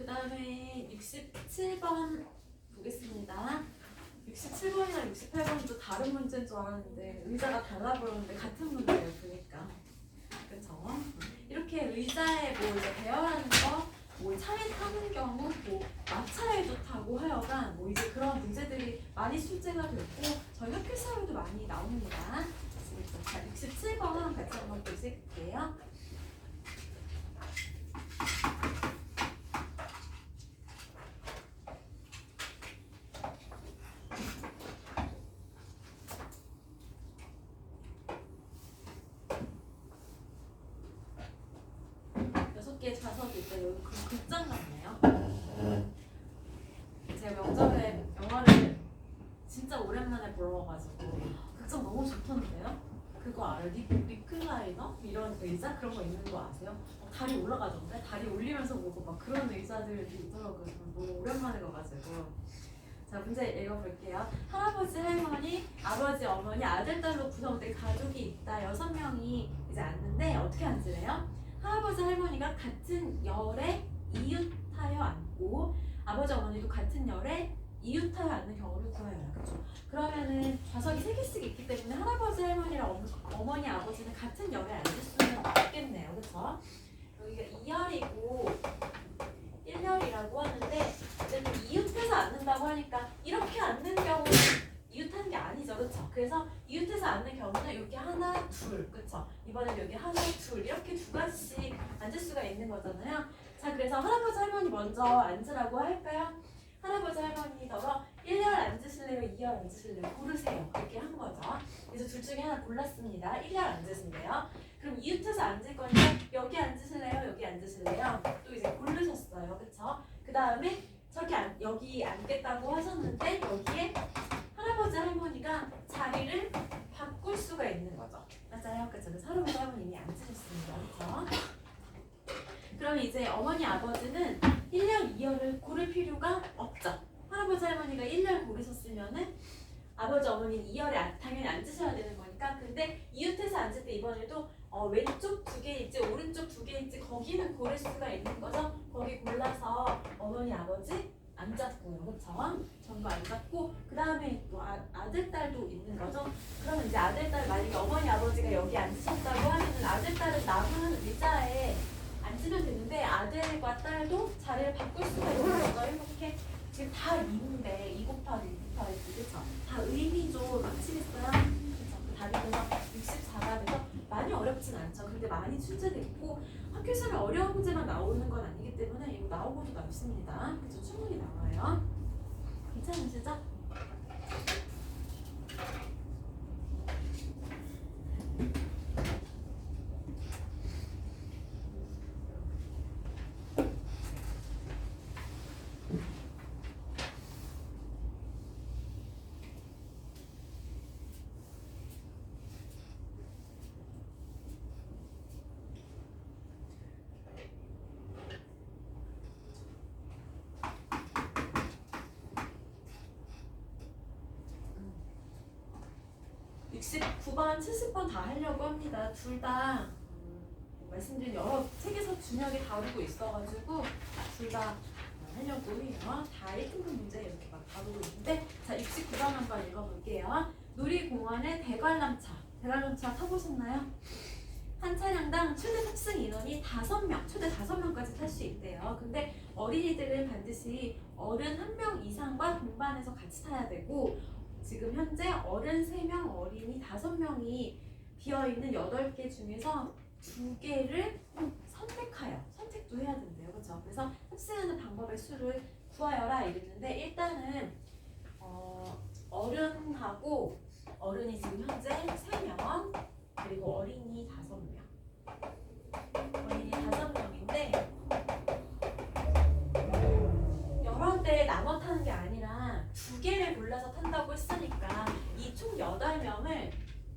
그 다음에 67번 보겠습니다. 67번이랑 68번도 다른 문제인 줄 알았는데 의자가 달라 보였는데 같은 문제예요. 보니까 그쵸? 이렇게 의자에 뭐 이제 대여하는 거, 뭐 차에 타는 경우, 뭐 마차에도 타고 하여간 뭐 이제 그런 문제들이 많이 출제가 됐고 저희 학교 시험에도 많이 나옵니다. 자, 67번 같이 한번 보실게요. 좌석이 있어요. 여기 극장 같네요. 제가 명절에 영화를 진짜 오랜만에 보러 와가지고 극장 너무 좋던데요? 그거 알아요? 리클라이너? 이런 의자? 그런 거 있는 거 아세요? 다리 올라가던데? 다리 올리면서 보고 막 그런 의자들이 있더라고요. 너무 오랜만에 가가지고. 자, 문제 읽어볼게요. 할아버지, 할머니, 아버지, 어머니, 아들, 딸로 구성된 가족이 있다. 6명이 이제 앉는데 어떻게 앉으래요? 할아버지, 할머니가 같은 열에 이웃하여 앉고 아버지, 어머니도 같은 열에 이웃하여 앉는 경우를 구하여라. 그렇죠? 그러면은 좌석이 3개씩 있기 때문에 할아버지, 할머니랑 어머니, 아버지는 같은 열에 앉을 수는 없겠네요. 그렇죠? 여기가 2열이고 1열이라고 하는데 어쨌든 이웃해서 앉는다고 하니까 이렇게 앉는 경우는 이웃하는 게 아니죠. 그렇죠? 그래서 이웃해서 앉는 경우는 이렇게 하나, 둘. 그렇죠? 이번엔 여기 하나, 둘 이렇게 2가지씩 앉을 수가 있는 거잖아요. 자, 그래서 할아버지, 할머니 먼저 앉으라고 할까요? 할아버지, 할머니더러 1열 앉으실래요? 2열 앉으실래요? 고르세요. 이렇게 한 거죠. 그래서 둘 중에 하나 골랐습니다. 1열 앉으신대요. 그럼 이웃해서 앉을 거니까 여기 앉으실래요? 여기 앉으실래요? 또 이제 고르셨어요. 그쵸? 그 다음에 저렇게 여기 앉겠다고 하셨는데 여기에 할아버지, 할머니가 자리를 바꿀 수가 있는 거죠. 맞아요. 그쵸? 그래서 할아버지, 할머니 이미 앉으셨습니다. 그쵸? 그럼 이제 어머니, 아버지는 1열, 2열을 고를 필요가 없죠. 할아버지, 할머니가 1열 고르셨으면은 아버지, 어머니는 2열에 당연히 앉으셔야 되는 거니까. 근데 이웃해서 앉을 때 이번에도 왼쪽 2개 있지, 오른쪽 2개 있지, 거기는 고를 수가 있는 거죠. 거기 골라서 어머니, 아버지 앉았고요. 그쵸? 전부 앉았고, 그 다음에 또 아들, 딸도 있는 거죠. 그러면 이제 아들, 딸, 만약에 어머니, 아버지가 여기 앉으셨다고 하면은 아들, 딸은 남은 의자에 앉으면 되는데 아들과 딸도 자리를 바꿀 수가 있는 거죠. 이렇게 지금 다 2인데 2 곱하기 2 곱하기 2, 그쵸? 다 의미죠. 아시겠어요? 그쵸? 그 답이 그래서 64가 돼서 많이 어렵진 않죠. 근데 많이 출제됐고 학교 시험에 어려운 문제만 나오는 건 아니기 때문에 이거 나오고도 남습니다. 그쵸? 충분히 나와요. 괜찮으시죠? 음. 69번, 70번 다 하려고 합니다. 둘 다 말씀드린 여러 책에서 중요하게 다루고 있어가지고 둘 다 하려고 해요. 다 1등급 문제 이렇게 막 다루고 있는데 자, 69번 한번 읽어볼게요. 놀이공원의 대관람차. 대관람차 타보셨나요? 한 차량당 최대 탑승 인원이 5명, 최대 5명까지 탈 수 있대요. 근데 어린이들은 반드시 어른 1명 이상과 동반해서 같이 타야 되고 지금 현재 어른 3명, 어린이 5명이 비어있는 8개 중에서 2개를 선택하여 선택도 해야 된대요. 그렇죠? 그래서 탑승하는 방법의 수를 구하여라 이랬는데 일단은 어른하고 어른이 지금 현재 3명 그리고 어린이 5명 어린이 5명인데 여러 대 나눠 타는 게 아니라 2개를 골라서 탄다고 했으니까 이 총 8명을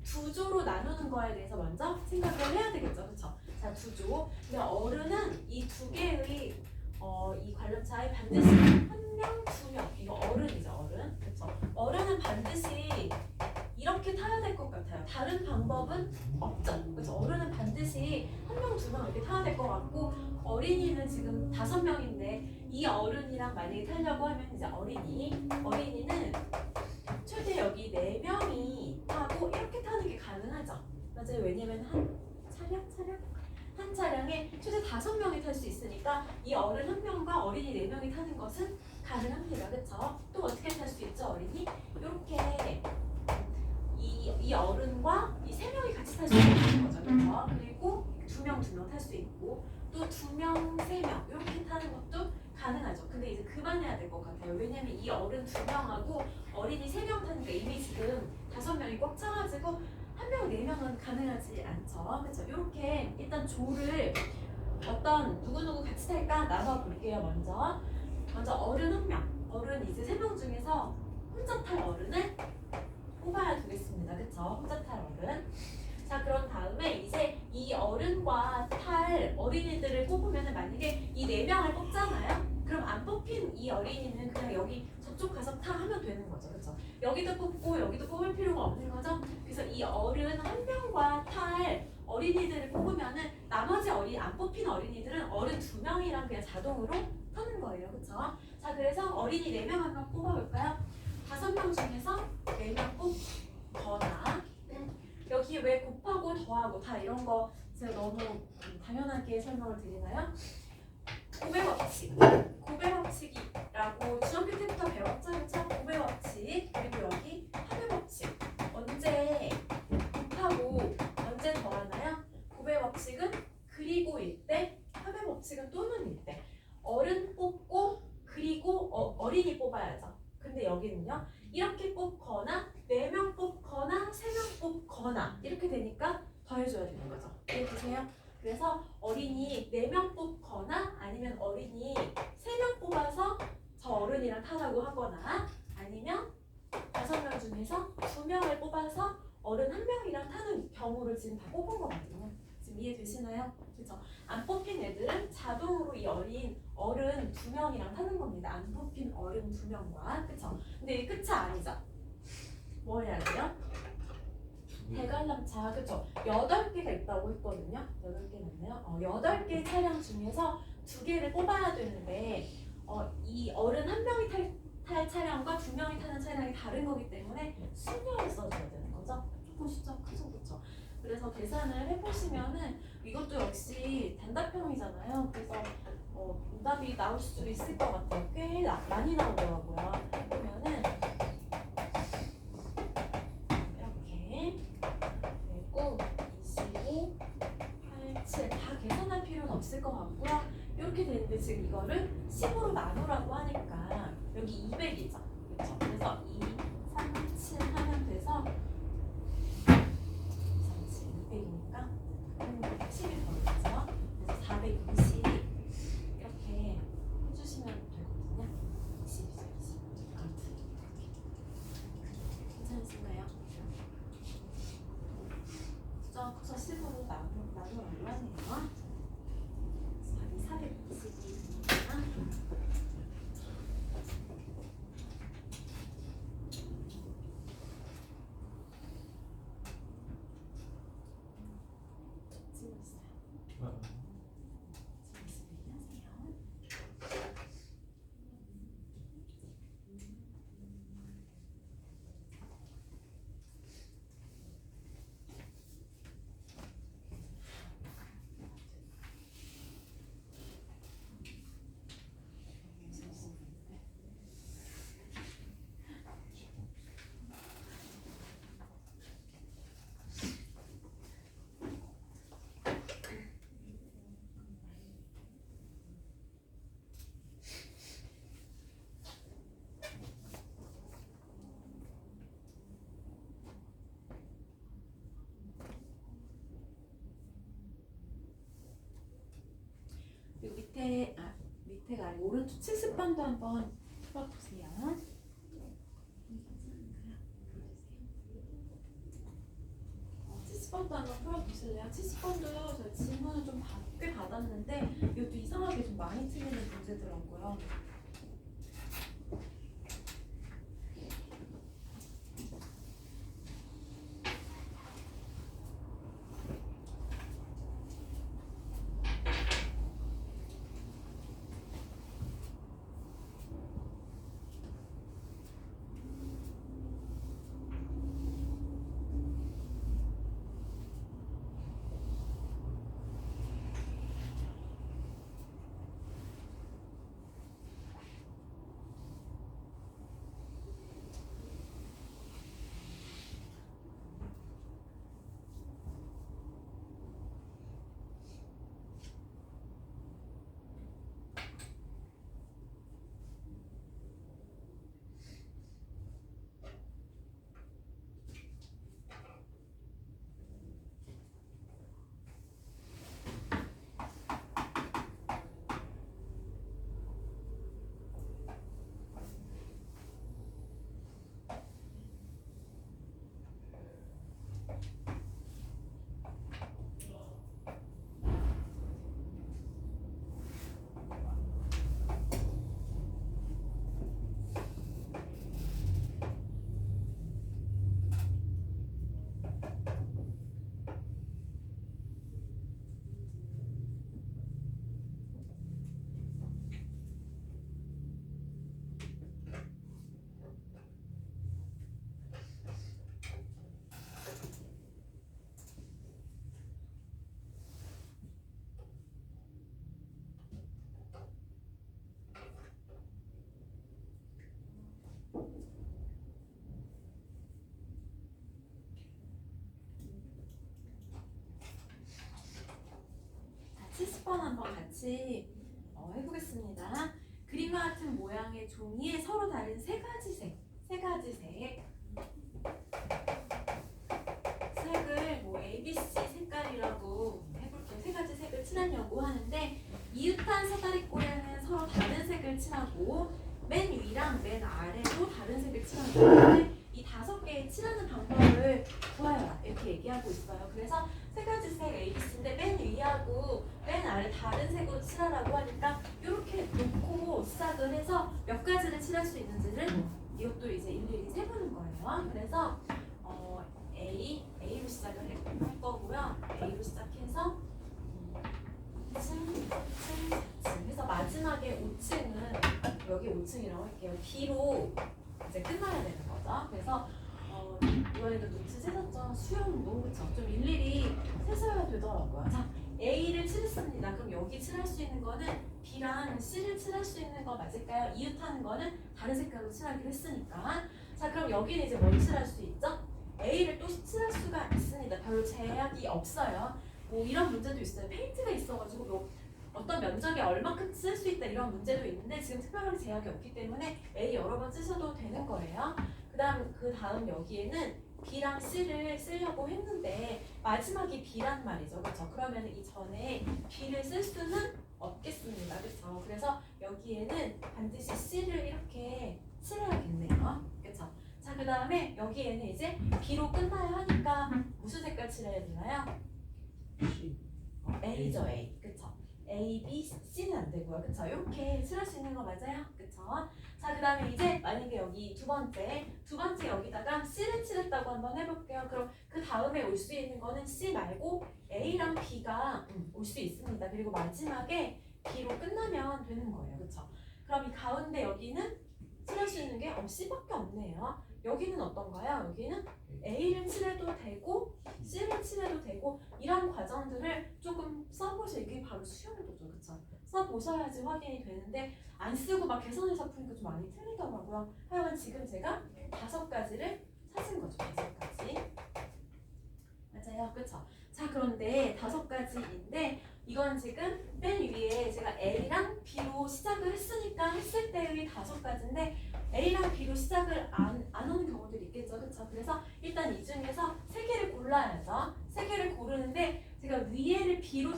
2조로 나누는 거에 대해서 먼저 생각을 해야 되겠죠. 그렇죠? 자, 2조. 근데 어른은 이 2개의 이 관람차에 반드시 1명, 2명. 이거 어른이죠, 어른. 그렇죠? 어른은 반드시 이렇게 타야 될 것 같아요. 다른 방법은 없죠. 그래서 어른은 반드시 한 명, 두 명 이렇게 타야 될 것 같고 어린이는 지금 5명인데 이 어른이랑 만약에 타려고 하면 이제 어린이는 최대 여기 4명이 타고 이렇게 타는 게 가능하죠. 맞아요. 왜냐면 한 차량에 최대 5명이 탈 수 있으니까 이 어른 1명과 어린이 4명이 타는 것은 가능합니다. 그쵸? 또 어떻게 탈 수 있죠, 어린이? 이렇게 이 어른과 이 3명이 같이 탈 수 있는 거죠. 그쵸? 그리고 2명 탈 수 있고 또 2명, 3명 이렇게 타는 것도 가능하죠. 근데 이제 그만해야 될 것 같아요. 왜냐면 이 어른 2명하고 어린이 3명 타니까 이미 지금 5명이 꽉 차가지고 1명, 4명은 가능하지 않죠. 그쵸? 이렇게 일단 조를 어떤 누구누구 같이 탈까 나눠 볼게요. 먼저 어른 1명, 어른 이제 3명 중에서 혼자 탈 어른을 뽑아야 되겠습니다. 그쵸? 혼자 탈 어른. 자, 그런 다음에 이제 이 어른과 탈 어린이들을 뽑으면 만약에 이 4명을 뽑잖아요? 그럼 안 뽑힌 이 어린이는 그냥 여기 저쪽 가서 타 하면 되는 거죠. 그쵸? 여기도 뽑고 여기도 뽑을 필요가 없는 거죠. 그래서 이 어른 1명과 탈 어린이들을 뽑으면은 나머지 안 뽑힌 어린이들은 어른 2명이랑 그냥 자동으로 타는 거예요. 그쵸? 자, 그래서 어린이 4명 한번 뽑아볼까요? 5명 중에서 4명 뽑거나 여기 왜 곱하고 더하고 다 이런 거 제가 너무 당연하게 설명을 드리나요? 고배 법칙이라고 중학교 때부터 배웠죠? 그쵸? 고배 법칙 그리고 여기 합의 법칙 언제 곱하고 언제 더하나요? 고배 법칙은 그리고일 때, 합의 법칙은 또는일 때 어른 뽑고 그리고 어린이 뽑아야죠. 근데 여기는요 이렇게 뽑거나 4명 뽑거나 3명 뽑거나 이렇게 되니까 더해줘야 되는 거죠. 이해되세요? 그래서 어린이 4명 뽑거나 아니면 어린이 3명 뽑아서 저 어른이랑 타라고 하거나 아니면 5명 중에서 2명을 뽑아서 어른 1명이랑 타는 경우를 지금 다 뽑은 거거든요. 지금 이해되시나요? 그렇죠? 안 뽑힌 애들은 자동으로 이 어른 2명이랑 타는 겁니다. 안 뽑힌 어른 2명과. 그렇죠? 근데 이게 끝이 아니죠. 뭐 해야 돼요? 대관람차, 그쵸? 8개가 있다고 했거든요. 8개 맞나요? 8개 차량 중에서 2개를 뽑아야 되는데 이 어른 1명이 탈 차량과 2명이 타는 차량이 다른 거기 때문에 순서를 써줘야 되는 거죠. 조금 숫자 크죠, 그쵸? 그래서 계산을 해보시면은 이것도 역시 단답형이잖아요. 그래서 응답이 나올 수 있을 것 같아요. 꽤 많이 나오더라고요. 그러면은 이렇게 25, 87 다 계산할 필요는 없을 것 같고요. 이렇게 되는데 지금 이거를 10으로 나누라고 하니까 여기 200이죠. 그렇죠? 그래서 2, 3, 7 하면 돼서 200이니까 10이 더있죠. 그래서 420 이렇게 해주시면 되거든요. 20이죠, 20. 아무튼 이렇게. 괜찮으신가요? 숫자가 커서 10으로 나누라고 하네요. 420이니까 그리고 밑에가 아니고 오른쪽 칠습반도 한번 풀어보세요. 칠습반도 한번 풀어보실래요? 칠습반도 저 질문을 좀 꽤 받았는데 이것도 이상하게 좀 많이 틀리는 문제더라고요. 10번 한번 같이 해보겠습니다. 그림과 같은 모양의 종이에 서로 다른 세 가지 색을 뭐 ABC 색깔이라고 해볼게요. 세 가지 색을 칠하려고 하는데 이웃한 사다리꼴에는 서로 다른 색을 칠하고 맨 위랑 맨 아래도 다른 색을 칠하는 건데 이 5개의 칠하는 방법을 보아요. 이렇게 얘기하고 있어요. 그래서 세 가지 색 ABC인데 맨 위하고 맨 아래 다른 색으로 칠하라고 하니까 이렇게 놓고 시작을 해서 몇 가지를 칠할 수 있는지를 이것도 이제 일일이 세보는 거예요. 그래서 A로 시작을 할 거고요. A로 시작해서 2층, 3층, 4층 해서 마지막에 5층은 여기 5층이라고 할게요. B로 이제 끝나야 되는 거죠. 그래서 이번에도 노트 세셨죠? 수영도 그쵸? 좀 일일이 세셔야 되더라고요. 자, A를 칠했습니다. 그럼 여기 칠할 수 있는 거는 B랑 C를 칠할 수 있는 거 맞을까요? 이웃하는 거는 다른 색깔로 칠하기로 했으니까. 자, 그럼 여기는 이제 뭘 칠할 수 있죠? A를 또 칠할 수가 있습니다. 별로 제약이 없어요. 뭐 이런 문제도 있어요. 페인트가 있어가지고 뭐 어떤 면적에 얼마큼 쓸 수 있다 이런 문제도 있는데 지금 특별하게 제약이 없기 때문에 A 여러 번 쓰셔도 되는 거예요. 그 다음 여기에는 B랑 C를 쓰려고 했는데 마지막이 B란 말이죠. 그렇죠? 그러면 이 전에 B를 쓸 수는 없겠습니다. 그렇죠? 그래서 여기에는 반드시 C를 이렇게 칠해야겠네요. 그렇죠? 자, 그 다음에 여기에는 이제 B로 끝나야 하니까 무슨 색깔 칠해야 되나요? A죠, A. 그쵸? A, B, C는 안 되고요. 그쵸? 이렇게 칠할 수 있는 거 맞아요? 그쵸? 자, 그 다음에 이제 만약에 여기 두 번째 여기다가 C를 칠했다고 한번 해볼게요. 그럼 그 다음에 올 수 있는 거는 C 말고 A랑 B가 올 수 있습니다. 그리고 마지막에 B로 끝나면 되는 거예요. 그쵸? 그럼 이 가운데 여기는 칠할 수 있는 게 C밖에 없네요. 여기는 어떤가요? 여기는 A를 칠해도 되고 C를 칠해도 되고 이런 과정들을 조금 써보세요. 이게 바로 수영도죠. 그쵸? 써보셔야지 확인이 되는데 안 쓰고 막 계산해서 푸니까 좀 많이 틀리더라고요. 하여간 지금 제가 5가지를 찾은 거죠. 5가지. 맞아요. 그쵸? 자, 그런데 5가지인데 이건 지금 맨 위에 제가 A랑 B로 시작을 했으니까 했을 때의 5가지인데 A랑 B로 시작을 안 하는 경우들이 있겠죠. 그쵸? 그래서 일단 이 중에서 3개를 골라야죠. 3개를 고르는데 제가 위에를 B로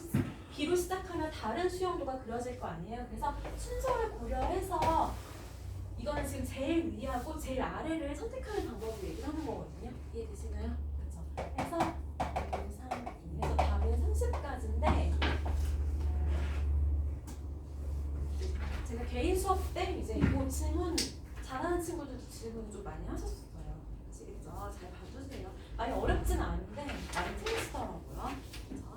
시작하면 다른 수영도가 그려질 거 아니에요. 그래서 순서를 고려해서 이거는 지금 제일 위하고 제일 아래를 선택하는 방법을 얘기를 하는 거거든요. 이해되시나요? 그쵸? 해서 1, 3, 2 해서 답은 30까지인데 제가 개인 수업 때 이제 이거 질문 잘하는 친구들도 질문 좀 많이 하셨어요. 아시겠죠? 잘 봐주세요. 많이 어렵진 않은데 많이 틀리시더라고요. 그쵸?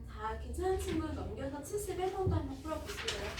다 괜찮은 친구는 넘겨서 71번도 한번 풀어보실래요?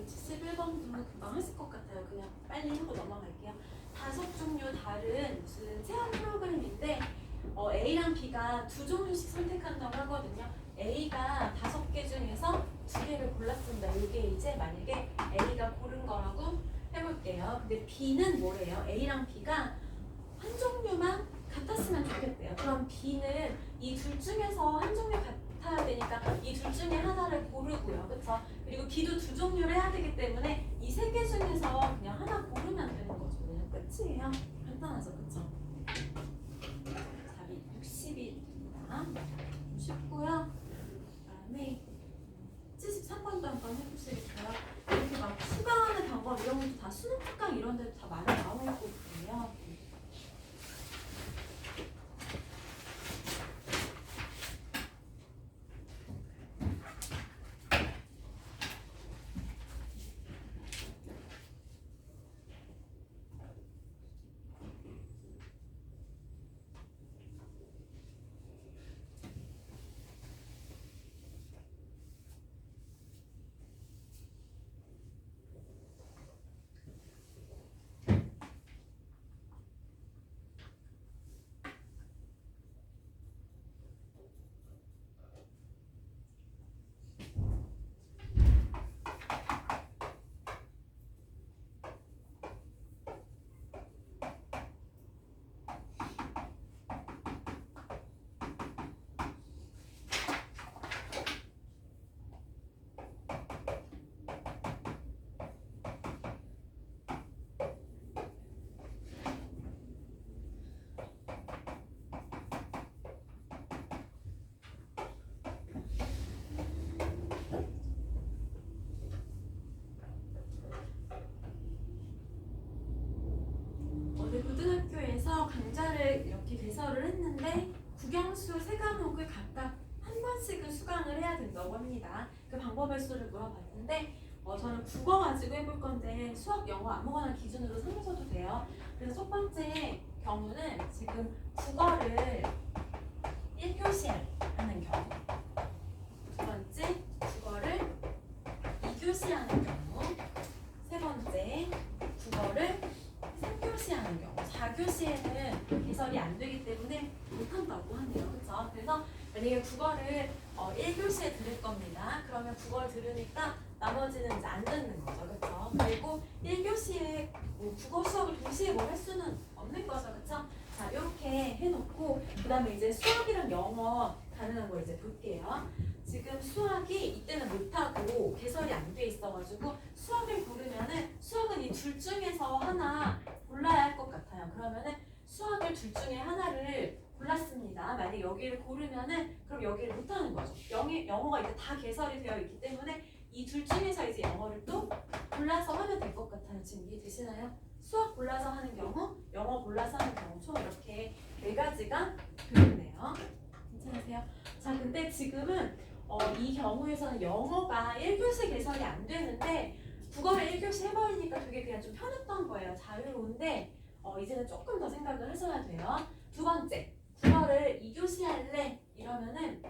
그리고 71번도 금방 하실 것 같아요. 그냥 빨리 하고 넘어갈게요. 5종류 다른 무슨 체험 프로그램인데 A랑 B가 2종류씩 선택한다고 하거든요. A가 5개 중에서 2개를 골랐습니다. 이게 이제 만약에 A가 고른 거라고 해볼게요. 근데 B는 뭐래요? A랑 B가 한 종류만 같았으면 좋겠대요. 그럼 B는 이 둘 중에서 한 종류 같아야 되니까 이 둘 중에 하나를 고르고요. 그쵸? 그리고 B도 2종류를 해야 되기 때문에 이 3개 중에서 그냥 하나 고르면 되는 거죠. 그냥 끝이에요. 간단하죠. 그쵸? 답이 60입니다. 쉽고요. 그다음에 73번도 한번 해보시겠어요? 이렇게 막 추가하는 방법 이런 것도 다 수능 특강 이런 데도 다 많이 나오고 있거든요. 고등학교에서 강좌를 이렇게 개설을 했는데 국영수 3과목을 각각 한 번씩은 수강을 해야 된다고 합니다. 그 방법의 수를 물어봤는데 저는 국어 가지고 해볼 건데 수학, 영어 아무거나 기준으로 삼으셔도 돼요. 그래서 첫 번째 경우는 지금 국어를 1교시 하는 경우, 두 번째 국어를 2교시 하는 경우, 세 번째 국어를 3교시 하는 경우, 4교시에는 개설이 안 되기 때문에 못한다고 하네요. 그렇죠? 그래서 만약에 국어를 1교시에 들을 겁니다. 그러면 국어를 들으니까 나머지는 이제 안 듣는 거죠. 그렇죠? 그리고 1교시에 뭐 국어 수학을 동시에 뭐 할 수는 없는 거죠. 그렇죠? 자, 이렇게 해놓고 그 다음에 이제 수학이랑 영어 가능한 거 이제 볼게요. 지금 수학이 이때는 못하고 개설이 안 돼 있어가지고 수학을 고르면은 수학은 이 둘 중에서 하나 골라야 할 것 같아요. 그러면은 수학을 둘 중에 하나를 골랐습니다. 만약 여기를 고르면은 그럼 여기를 못하는 거죠. 영어가 이제 다 개설이 되어 있기 때문에 이 둘 중에서 이제 영어를 또 골라서 하면 될 것 같아요. 지금 이해되시나요? 수학 골라서 하는 경우, 영어 골라서 하는 경우 총 이렇게 4가지가 되겠네요. 괜찮으세요? 자, 근데 지금은 이 경우에서는 영어가 1교시 개설이 안 되는데 국어를 1교시 해버리니까 되게 그냥 좀 편했던 거예요. 자유로운데 이제는 조금 더 생각을 하셔야 돼요. 두 번째, 국어를 2교시 할래? 이러면은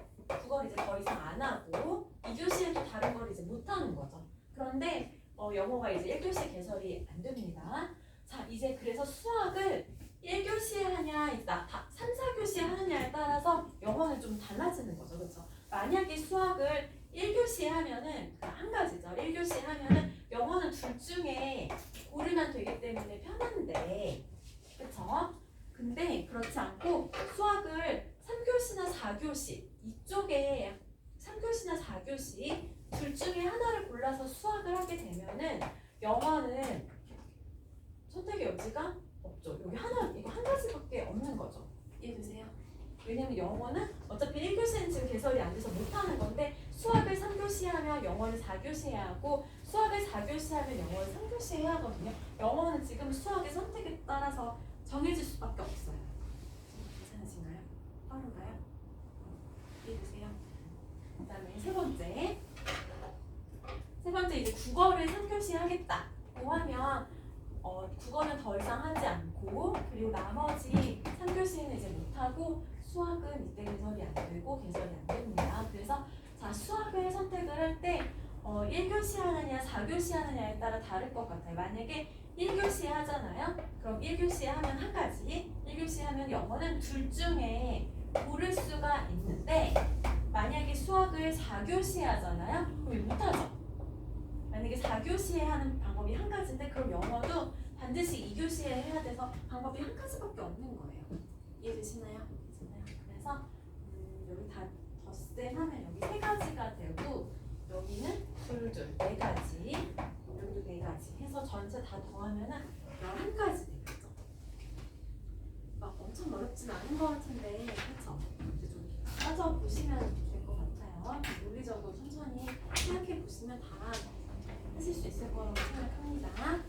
국어를 이제 더 이상 안 하고 2교시에도 다른 걸 이제 못 하는 거죠. 그런데 영어가 이제 1교시 개설이 안 됩니다. 자, 이제 그래서 수학을 1교시에 하냐, 3, 4교시에 하느냐에 따라서 영어는 좀 달라지는 거죠. 그렇죠? 만약에 수학을 1교시에 하면은 한 가지죠. 1교시에 하면은 영어는 둘 중에 고르면 되기 때문에 편한데, 그쵸? 근데 그렇지 않고 수학을 3교시나 4교시 이쪽에 3교시나 4교시 둘 중에 하나를 골라서 수학을 하게 되면은 영어는 선택의 여지가 없죠. 여기 이거 한 가지밖에 없는 거죠. 이해되세요? 왜냐면 영어는 어차피 1교시는 지금 개설이 안 돼서 못하는 건데 수학을 3교시 하면 영어를 4교시 해야 하고 수학을 4교시 하면 영어를 3교시 해야 하거든요. 영어는 지금 수학의 선택에 따라서 정해질 수밖에 없어요. 괜찮으신가요? 빠른가요? 이해되세요? 그 다음에 세 번째 이제 국어를 3교시 하겠다고 하면 국어는 더 이상 하지 않고 그리고 나머지 3교시는 이제 못하고 수학은 이때 개설이 안 되고 개설이 안 됩니다. 그래서 자, 수학을 선택을 할 때 1교시 하느냐 4교시 하느냐에 따라 다를 것 같아요. 만약에 1교시 하잖아요. 그럼 1교시 하면 한 가지, 1교시 하면 영어는 둘 중에 고를 수가 있는데 만약에 수학을 4교시 하잖아요. 그럼 못하죠. 만약에 4교시에 하는 방법이 한 가지인데 그럼 영어도 반드시 2교시에 해야 돼서 방법이 한 가지밖에 없는 거예요. 이해되시나요? 그래서 여기 다 덧셈 하면 여기 세 가지가 되고 여기는 둘둘 네 가지, 여기도 네 가지 해서 전체 다 더하면은 11가지 되겠죠. 막 엄청 어렵진 않은 것 같은데 그렇죠? 이제 좀 따져보시면 될 것 같아요. 논리적으로 천천히 생각해 보시면 다 하실 수 있을 거라고 생각합니다.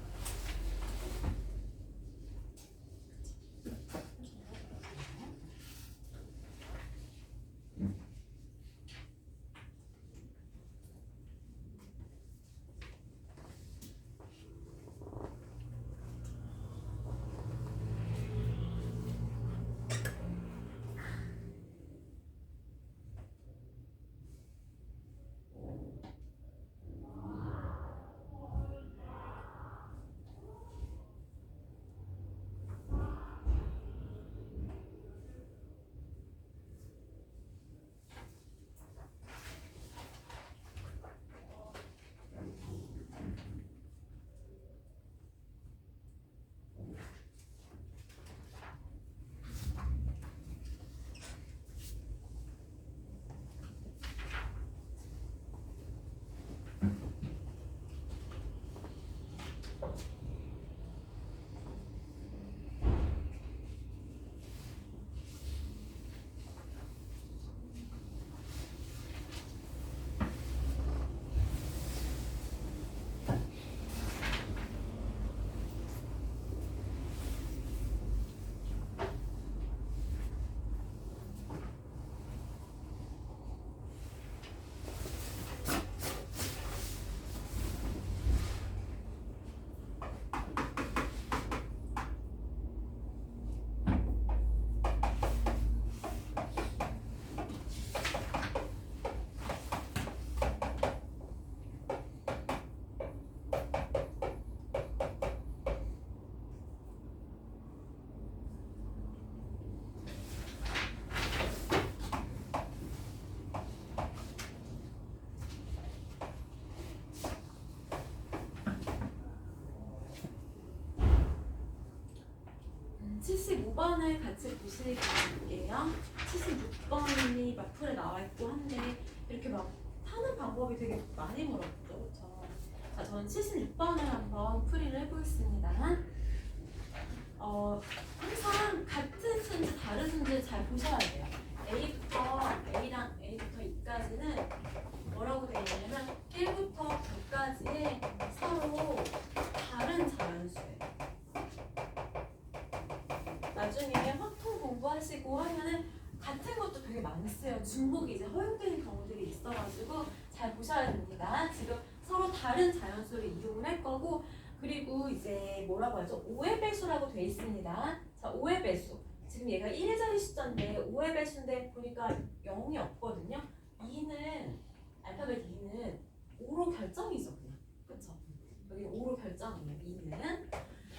(75번을) 같이 보실게요. 76번이 막 풀에 나와 있고 한데 이렇게 막 타는 방법이 되게 많이 물었죠, 그렇죠? 자, 저는 76번을 한번 풀이를 해보겠습니다. 항상 같은 순지, 다른 순지를 잘 보셔야 돼요. A부터 E까지는 뭐라고 되어 있냐면 1부터 9까지의 서로 다른 자연수예요. 나중에 확통 공부하시고 하면은 같은 것도 되게 많이 쓰여요. 중복이 이제 허용되는 경우들이 있어가지고 잘 보셔야 됩니다. 지금 서로 다른 자연수를 이용을 할 거고, 그리고 이제 뭐라고 하죠? 5의 배수라고 되어 있습니다. 자, 5의 배수. 지금 얘가 1의 자리 숫자인데 5의 배수인데 보니까 0이 없거든요. 2는 알파벳 2는 5로 결정이죠, 그냥. 그쵸? 여기 5로 결정이에요, 2는.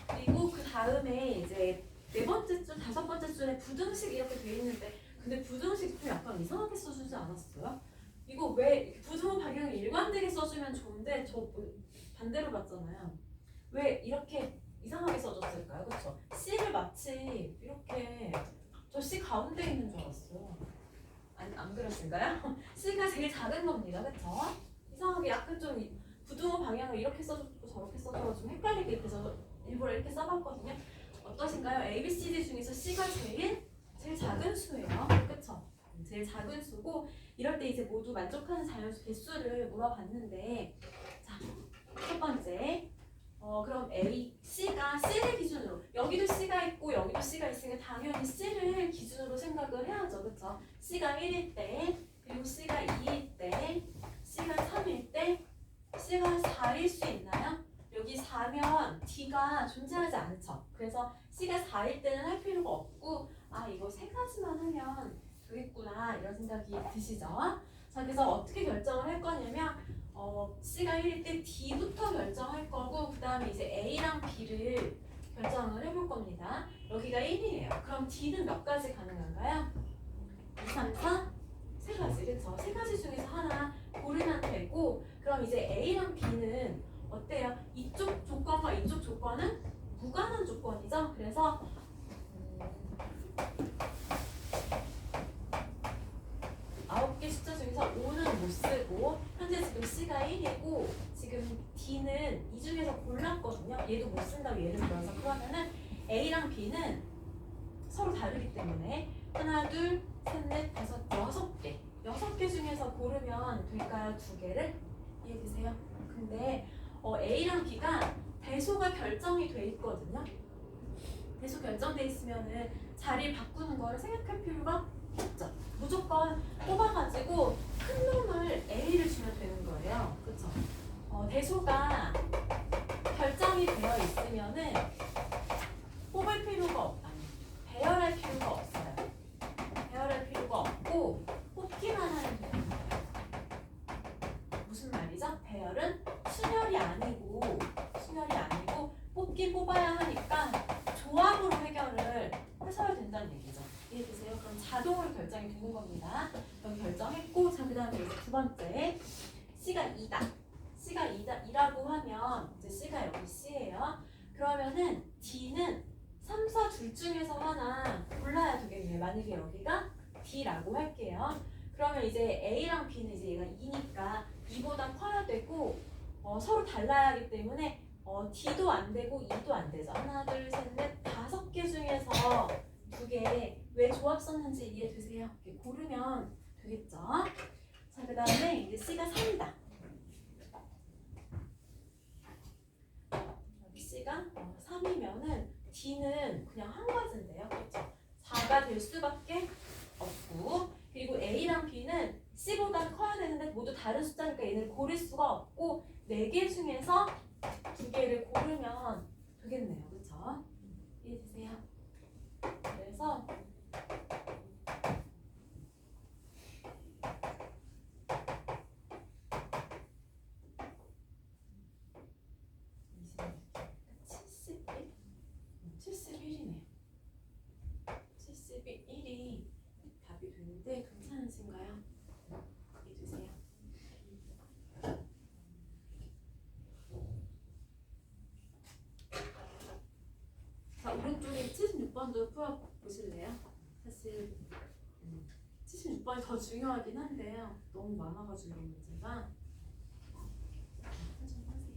그리고 그 다음에 이제 네 번째 줄, 다섯 번째 줄에 부등식 이렇게 돼 있는데, 근데 부등식도 약간 이상하게 써주지 않았어요? 이거 왜 부등호 방향을 일관되게 써주면 좋은데 저 반대로 봤잖아요. 왜 이렇게 이상하게 써줬을까요? 그쵸? C를 마치 이렇게 저 C 가운데 있는 줄 알았어요. 안 그러신가요? C가 제일 작은 겁니다. 그쵸? 이상하게 약간 좀 부등호 방향을 이렇게 써줬고 저렇게 써줘가지고 헷갈리게 돼서 일부러 이렇게 써봤거든요. 어떠신가요? A, B, C, D 중에서 C가 제일 작은 수예요. 그쵸? 제일 작은 수고, 이럴 때 이제 모두 만족하는 자연수 개수를 물어봤는데, 자, 첫 번째. 그럼 A, C가 C를 기준으로, 여기도 C가 있고 여기도 C가 있으니까 당연히 C를 기준으로 생각을 해야죠. 그쵸? C가 1일 때, 그리고 C가 2일 때, C가 3일 때, C가 4일 수 있나요? 여기 4면 D가 존재하지 않죠. 그래서 C가 4일 때는 할 필요가 없고, 아, 이거 세 가지만 하면 되겠구나, 이런 생각이 드시죠? 자, 그래서 어떻게 결정을 할 거냐면, C가 1일 때 D부터 결정할 거고 그 다음에 이제 A랑 B를 결정을 해볼 겁니다. 여기가 1이에요. 그럼 D는 몇 가지 가능한가요? 2, 3, 4? 세 가지, 그쵸? 세 가지 중에서 하나 고르면 되고 그럼 이제 A랑 B는 어때요? 이쪽 조건과 이쪽 조건은 무관한 조건이죠? 그래서 9개 숫자 중에서 5는 못 쓰고 현재 지금 C가 1이고 지금 D는 이 중에서 골랐거든요. 얘도 못 쓴다고 예를 들어서 그러면은 A랑 B는 서로 다르기 때문에 하나, 둘, 셋, 넷, 다섯, 6개 6개 중에서 고르면 될까요? 2개를? 이해되세요? 근데 A랑 B가 배수가 결정이 돼 있거든요. 배수 결정돼 있으면은 자리 바꾸는 거를 생각할 필요가 없죠. 무조건 뽑아가지고 큰 놈을 A를 주면 되는 거예요. 그쵸? 대소가 결정이 되어 있으면은 뽑을 필요가 없다. 배열할 필요가 없어요. 배열할 필요가 없고 뽑기만 하면 되는 거예요. 무슨 말이죠? 배열은 순열이 아니고 뽑긴 뽑아야 하니까 조합으로 해결을 하셔야 된다는 얘기죠. 이해되세요? 그럼 자동으로 결정이 되는 겁니다. 여기 결정했고 자 그 다음에 이제 두 번째 C가 2다. C가 2라고 하면 이제 C가 여기 C예요. 그러면은 D는 3, 4 둘 중에서 하나 골라야 되겠네요. 만약에 여기가 D라고 할게요. 그러면 이제 A랑 B는 이제 얘가 2니까 2보다 커야 되고 서로 달라야 하기 때문에 D도 안 되고 E도 안 되죠. 하나, 둘, 셋, 넷, 5개 중에서 2개 왜 조합 썼는지 이해되세요? 이렇게 고르면 되겠죠. 자, 그 다음에 이제 C가 3이다. 여기 C가 3이면은 D는 그냥 한 가지인데요. 그렇죠? 4가 될 수밖에 없고 그리고 A랑 B는 C보다 커야 되는데 모두 다른 숫자니까 얘를 고를 수가 없고 4개 중에서 2개를 고르면 되겠네요. 그렇죠? 이해되세요? 그래서 답이 되는데 괜찮으신가요? 이해되세요? 자, 오른쪽에 76번도 풀어보실래요? 사실 76번이 더 중요하긴 한데요. 너무 많아가지고 문제가 좀 하세요.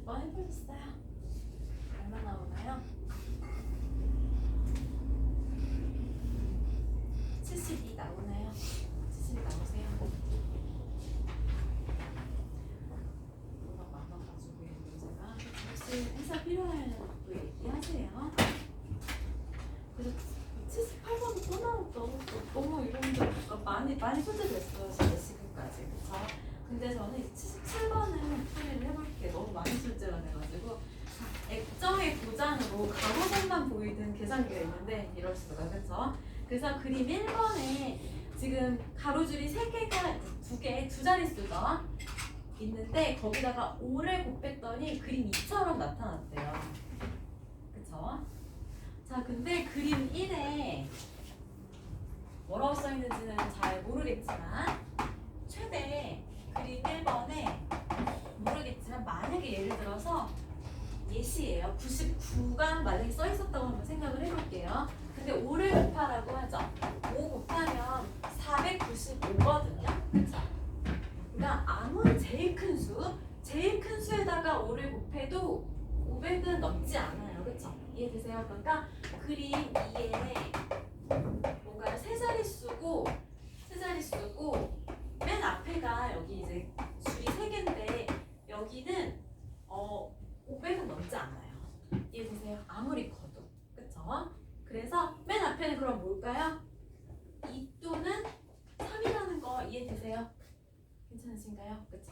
번 해보셨어요? 얼마 나오나요? 72 나오나요? 72 나오세요? 뭐가 많아가지고 문제가 혹시 회사 필요할 거 얘기하세요. 그래서 78번이 또 나왔죠. 너무 이런 게 많이 소재됐어요. 진짜 지금까지. 그쵸? 근데 저는 77번은 풀이를 해볼게요. 너무 많이 출제가 돼가지고 액정의 도장으로 가로선만 보이는 계산기가 있는데 이럴 수가. 그쵸? 그래서 그림 1번에 지금 가로줄이 3개가 2개, 두 자릿수죠? 있는데 거기다가 5를 곱했더니 그림 2처럼 나타났대요. 그쵸? 자, 근데 그림 1에 뭐라고 써있는지는 잘 모르겠지만 최대 그림 1번에 모르겠지만 만약에 예를 들어서 예시예요. 99가 만약에 써있었다고 한번 생각을 해볼게요. 근데 5를 곱하라고 하죠. 5 곱하면 495거든요. 그쵸? 그러니까 아무리 제일 큰 수에다가 5를 곱해도 500은 넘지 않아요. 그쵸? 이해되세요? 그러니까 그림 2에 뭔가 세 자릿수고 맨 앞에가 여기 이제 줄이 3개인데 여기는 500은 넘지 않아요. 이해되세요? 아무리 커도. 그쵸? 그래서 맨 앞에는 그럼 뭘까요? 2 또는 3이라는 거 이해되세요? 괜찮으신가요? 그쵸?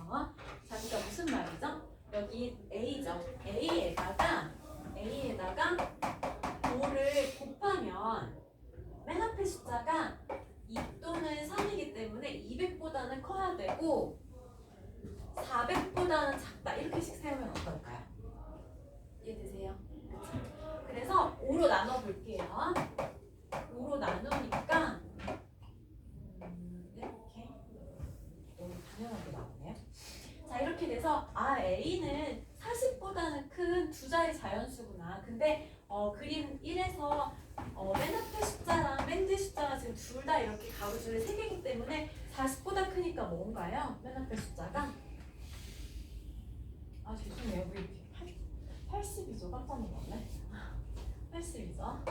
자, 그러니까 무슨 말이죠? 여기 A죠. A에다가 5를 곱하면 맨 앞에 숫자가 2 또는 3이기 때문에 200보다는 커야 되고 400보다는 작다. 이렇게씩 세우면 어떨까요? 이해되세요? 그쵸? 그래서 5로 나눠볼게요. 5로 나누니까 이렇게 너무 당연하게 나오네요. 자, 이렇게 돼서 A는 40보다는 큰 두 자리 자연수구나. 근데 그림 1에서 맨 앞에 숫자랑 맨 뒤 숫자가 지금 둘 다 이렇게 가로줄이 3개이기 때문에 40보다 크니까 뭔가요? 맨 앞에 숫자가 죄송해요. 왜 이렇게 80이죠? 깜짝 놀랐네. 80이죠?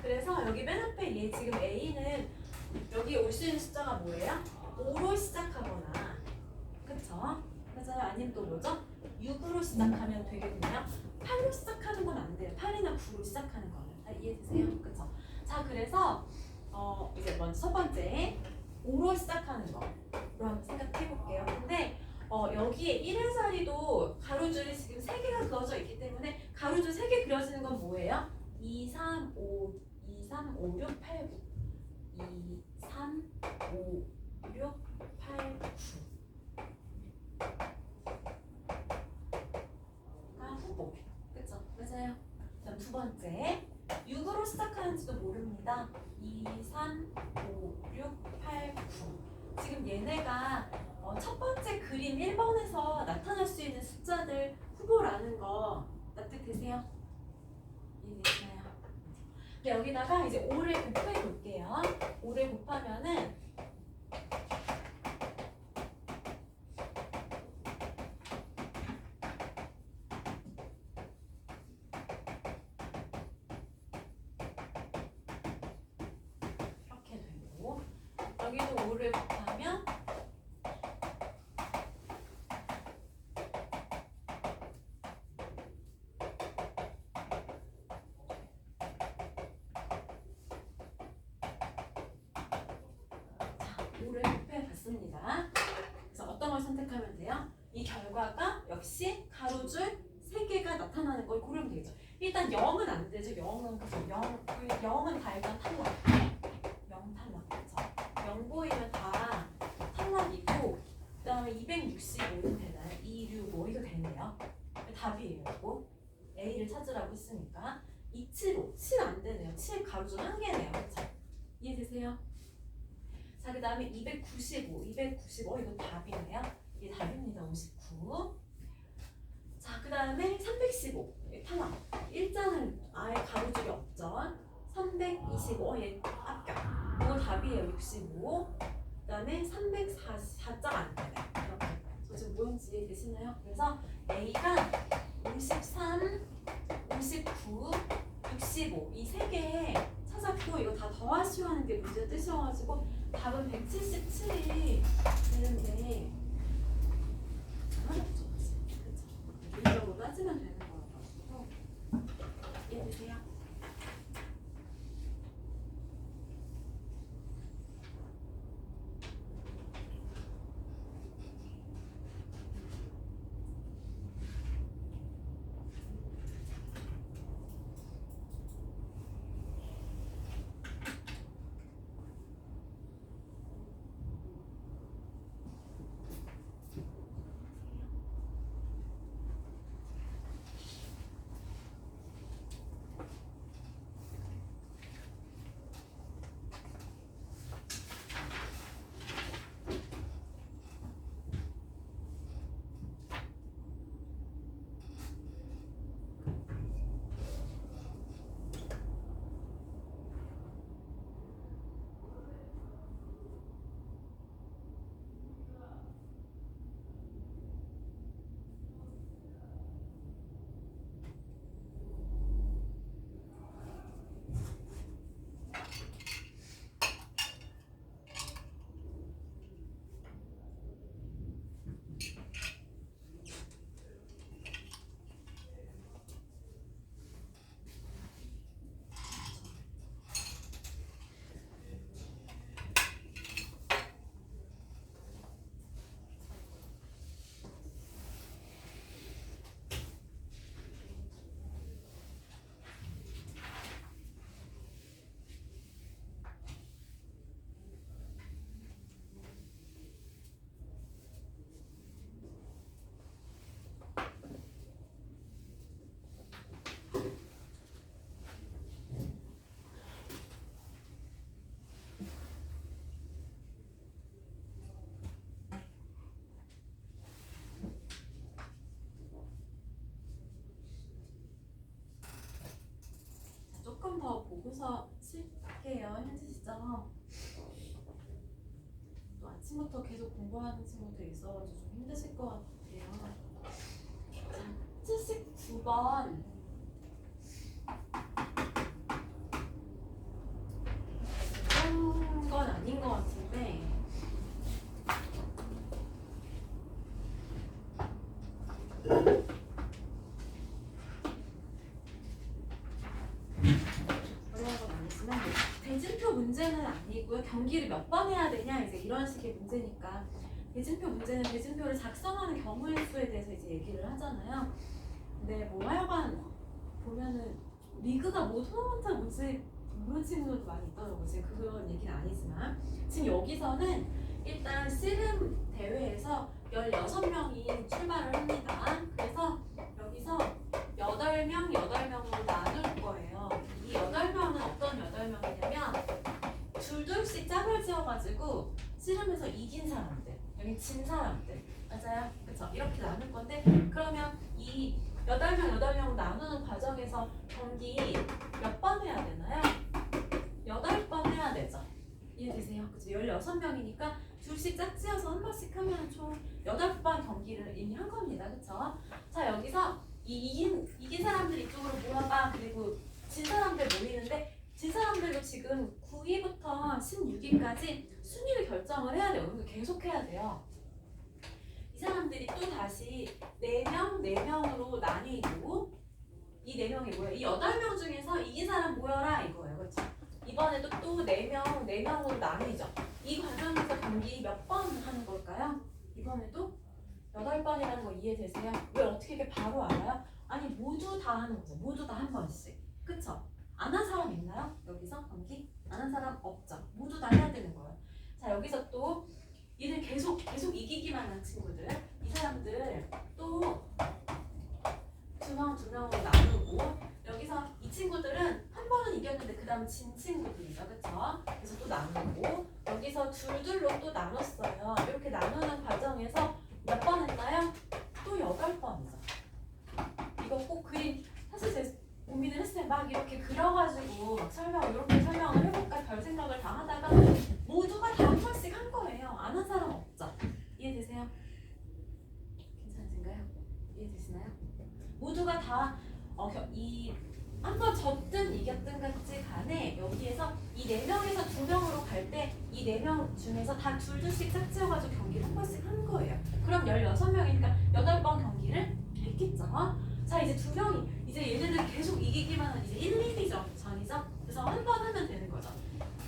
그래서 여기 맨 앞에 얘 지금 A는 여기 올 수 있는 숫자가 뭐예요? 5로 시작하거나 그쵸? 맞아요. 아니면 또 뭐죠? 6으로 시작하면 되겠네요. 8로 시작하는 건 안 돼요. 8이나 9로 시작하는 거는. 다 이해되세요? 그쵸? 자, 그래서 이제 먼저 첫 번째 5로 시작하는 거로 한번 생각해 볼게요. 근데 여기에 1의 자리도 가로줄이 지금 3개가 그어져 있기 때문에 가로줄 3개 그려지는 건 뭐예요? 2, 3, 5, 6, 8, 9 2, 3, 5, 6, 8, 9 후보. 그쵸? 맞아요. 그럼 두 번째 6으로 시작하는지도 모릅니다. 2, 3, 5, 6, 8, 9 지금 얘네가 첫 번째 그림 1번에서 나타날 수 있는 숫자들 후보라는 거 납득되세요? 이해되시나요? 근데 여기다가 이제 5를 곱해 볼게요. 5를 곱하면은 이렇게 되고 여기도 5를 곱하면 곱해봤습니다. 그래서 어떤 걸 선택하면 돼요? 이 결과가 역시 가로줄 3개가 나타나는 걸 고르면 되겠죠. 일단 0은 안 되죠. 0은 그죠? 0은 다 일단 탈락. 0 탈락. 그죠? 0 보이면 다 탈락이고 그 다음에 265는 되나요? 265 이거 되네요. 답이에요. 이거 A를 찾으라고 했으니까 275 7 안 되네요. 7 가로줄 1개네요. 그쵸? 이해되세요? 자, 그 다음에 295 이거 답이네요. 이게 답입니다. 59. 자, 그 다음에 315 탈락. 1자는 아예 가로줄이 없죠. 325 얘 합격. 이거 답이에요. 65. 그 다음에 344자가 안 되네. 이렇게 지금 뭐인지 이해되시나요? 그래서 A가 53, 59, 65 이 세 개 찾았고 이거 다 더하시오 하는 게 문제 뜻이어가지고 답은 177이 되는데 어렵죠, 사실. 그쵸? 물리적으로 따지면 되는 거여가지고 이해되세요? 조금 더 보고서 쉴게요. 현재 시점. 또 아침부터 계속 공부하는 친구들 있어가지고 좀 힘드실 것 같아요. 자, 79번. 이런 건 아닌 것 같은데. 대진표 문제는 아니고요. 경기를 몇 번 해야 되냐 이제 이런 식의 문제니까 대진표 문제는 대진표를 작성하는 경우의 수에 대해서 이제 얘기를 하잖아요. 근데 뭐 하여간 보면은 리그가 뭐 토너먼트 뭔지 모르는 친구들도 많이 있더라고요. 제가 그런 얘기는 아니지만 지금 여기서는 일단 씨름 대회에서 16명이 출발을 합니다. 그래서 여기서 8명, 8명으로 나눌 거예요. 이 8명은 어떤 8명이냐면 둘둘씩 짝을 지어가지고 씨름에서 이긴 사람들, 여기 진 사람들, 맞아요? 그쵸? 이렇게 나눌 건데 그러면 이 8명, 8명으로 나누는 과정에서 경기 몇 번 해야 되나요? 8번 해야 되죠. 이해되세요? 그쵸? 16명이니까 둘씩 짝지어서 한 번씩 하면 총 8번 경기를 이미 한 겁니다. 그쵸? 자, 여기서 이긴 사람들 이쪽으로 모여봐. 그리고 진 사람들 모이는데 진 사람들도 지금 9위부터 16위까지 순위를 결정을 해야 돼요. 그래서 계속 해야 돼요. 이 사람들이 또 다시 4명, 4명으로 나뉘고 이 4명이 뭐예요? 이 8명 중에서 이긴 사람 모여라 이거예요. 그렇죠? 이번에도 또 4명, 4명으로 나뉘죠. 이 과정에서 경기 몇 번 하는 걸까요? 이번에도 8번이라는 거 이해되세요? 왜 어떻게 이렇게 바로 알아요? 아니 모두 다 하는 거죠. 모두 다 한 번씩. 그쵸? 안 한 사람 있나요? 여기서 경기? 안 한 사람 없죠. 모두 다 해야 되는 거예요. 자, 여기서 또 얘는 계속 이기기만 한 친구들, 이 사람들 또 두 명으로 나누고 여기서 이 친구들은 한 번은 이겼는데 그 다음 진 친구들이죠. 그쵸? 그래서 또 나누고 여기서 둘둘로 또 나눴어요. 이렇게 나누는 과정에서 몇 번 했나요? 또 8번이죠. 이거 꼭 그림 사실 제가 고민을 했어요. 막 이렇게 그려가지고 막 이렇게 설명을 해볼까 별 생각을 다 하다가 모두가 다 한 번씩 한 거예요. 안 한 사람 없죠. 이해되세요? 다 이 한번 졌든 이겼든 같이 간에 여기에서 이 4명에서 2명으로 갈 때 이 4명 중에서 다 둘씩 짝지어가지고 경기를 한 번씩 한 거예요. 그럼 16명이니까 8번 경기를 했겠죠. 자 이제 2명이 이제 얘네들 계속 이기기만 하면 이제 1, 2위전 전이죠. 그래서 한 번 하면 되는 거죠.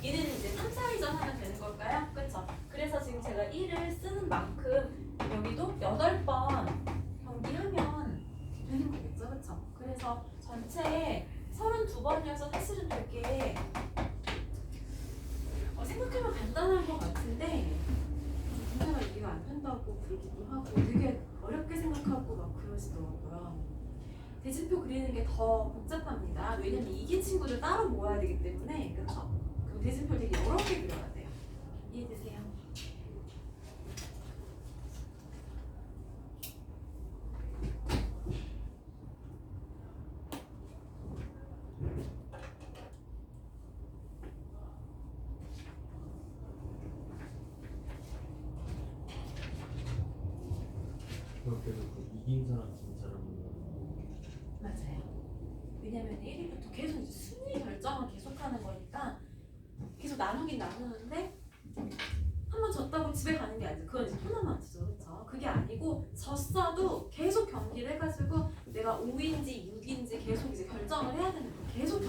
얘네는 이제 3, 4위전 하면 되는 걸까요? 그쵸? 그래서 지금 제가 1을 쓰는 만큼 여기도 8번 경기하면 되는 거겠죠. 그쵸? 그래서 전체 32번이어서 사실은 되게 생각하면 간단한 것 같은데 문제가 이해가 안 된다고 그러기도 하고 되게 어렵게 생각하고 막 그러시더라고요. 대진표 그리는 게 더 복잡합니다. 왜냐면 이긴 친구들 따로 모아야 되기 때문에 그쵸? 그럼 대진표 되게 여러 개 그려야 돼요. 이해되세요? 그래서 그 이긴 사람 진 사람 맞아요. 왜냐면 1위부터 계속 이제 순위 결정을 계속하는 거니까 계속 나누긴 나누는데 한 번 졌다고 집에 가는 게 아니죠. 그건 이제 토너먼트죠. 그렇죠? 그게 아니고 졌어도 계속 경기를 해가지고 내가 5인지 6인지 계속 이제 결정을 해야 되는 거. 계속